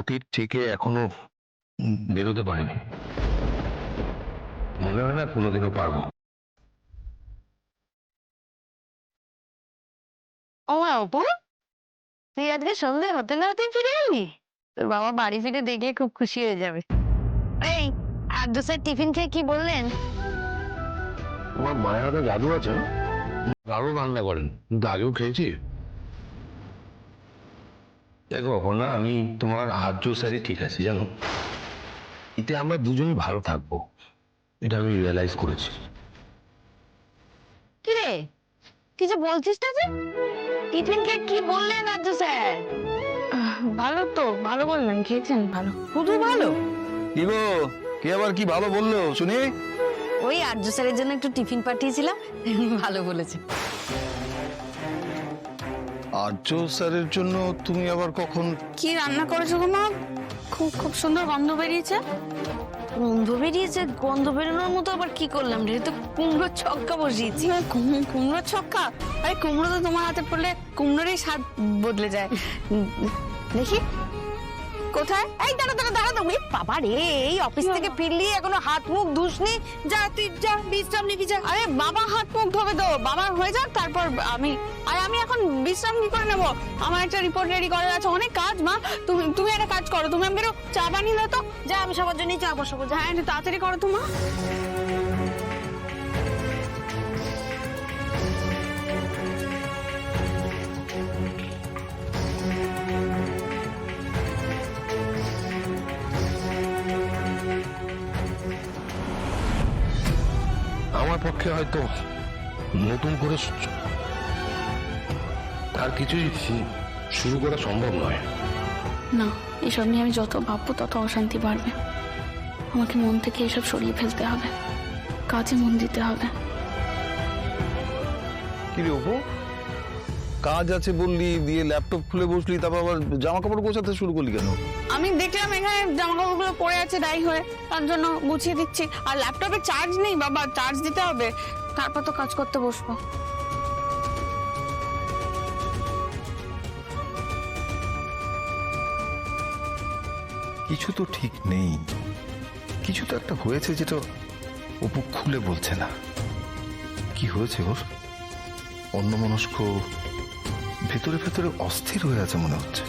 অতীত থেকে এখনো বেরোতে পারিনি। মনে হয় না কোনোদিনও পারবো। ও অপু, তুই আজকে সন্ধ্যে হতে না হতেই ফিরে এলি? তোর বাবা বাড়ি ফিরে দেখে খুব খুশি হয়ে যাবে। এই, আর স্যার টিফিন খেয়ে কি বললেন? আমার মায়ের হাতে জাদু আছে, দারুণ রান্না করেন, কিন্তু আগেও খেয়েছি। দেখো অপর্ণা, আমি তোমার আর্য স্যারই ঠিক আছে, জানো, এতে আমরা দুজনই ভালো থাকবো, এটা আমি রিয়েলাইজ করেছি। কি রে, কিছু বলছিস না যে? টিফিন খেয়ে কি বললেন আর্য স্যার? ভালো তো, ভালো বললেন, খেয়েছেন ভালো, শুধু ভালো? কি গো, কে আবার কি ভালো বললো শুনি? ওই আর্য স্যারের জন্য একটু টিফিন পাঠিয়েছিলাম, ভালো বলেছে। আর্য স্যারের জন্য তুমি আবার কখন? কি রান্না করেছো গো মা? খুব খুব সুন্দর গন্ধ বেরিয়েছে। গন্ধ বেরিয়েছে? গন্ধ বেরোনোর মতো আবার কি করলাম রে? তো কুমড়োর ছক্কা বসিয়েছি। কুমড়োর ছক্কা? আরে কুমড়ো তো তোমার হাতে পড়লে কুমড়োরই স্বাদ বদলে যায়। দেখি কোথায়? এই দাঁড়া দাঁড়া দাঁড়া, তুমি বাবা রে, এই অফিস থেকে ফিরলি এখনো হাত মুখ ধুসনি? যা তুই যা, বিশ্রাম নিবি যা। আরে বাবা হাত মুখ ধোবে তো, বাবা হয়ে যাক তারপর আমি এখন বিশ্রাম কি করে নেবো? আমার একটা রিপোর্ট রেডি করার আছে, অনেক কাজ মা। তুমি একটা কাজ করো, তুমি আমি চা বানিয়ে দাও তো। যা, আমি সবার জন্যই চা বসাবো। হ্যাঁ, একটু তাড়াতাড়ি করো তো মা। আমার পক্ষে হয়তো নতুন করে আর কিছুই শুরু করা সম্ভব নয়। না, এসব নিয়ে আমি যত ভাববো তত অশান্তি বাড়বে। আমাকে মন থেকে এসব সরিয়ে ফেলতে হবে, কাজে মন দিতে হবে। কি রে অপু, কাজ আছে বললি, দিয়ে ল্যাপটপ খুলে বসলি, তারপর আবার জামা কাপড় গোছাতে শুরু করলি কেন? আমি দেখলাম এখানে জামা কাপড়গুলো পড়ে আছে ডাই হয়ে, তার জন্য গুছিয়ে দিচ্ছি। আর ল্যাপটপে চার্জ নেই বাবা, চার্জ দিতে হবে, তারপর তো কাজ করতে বসবো। কিছু তো ঠিক নেই, কিছু তো একটা হয়েছে যেটা অপু খুলে বলছে না। কি হয়েছে ওর? অন্যমনস্ক, ভেতরে ভেতরে অস্থির হয়ে আছে মনে হচ্ছে।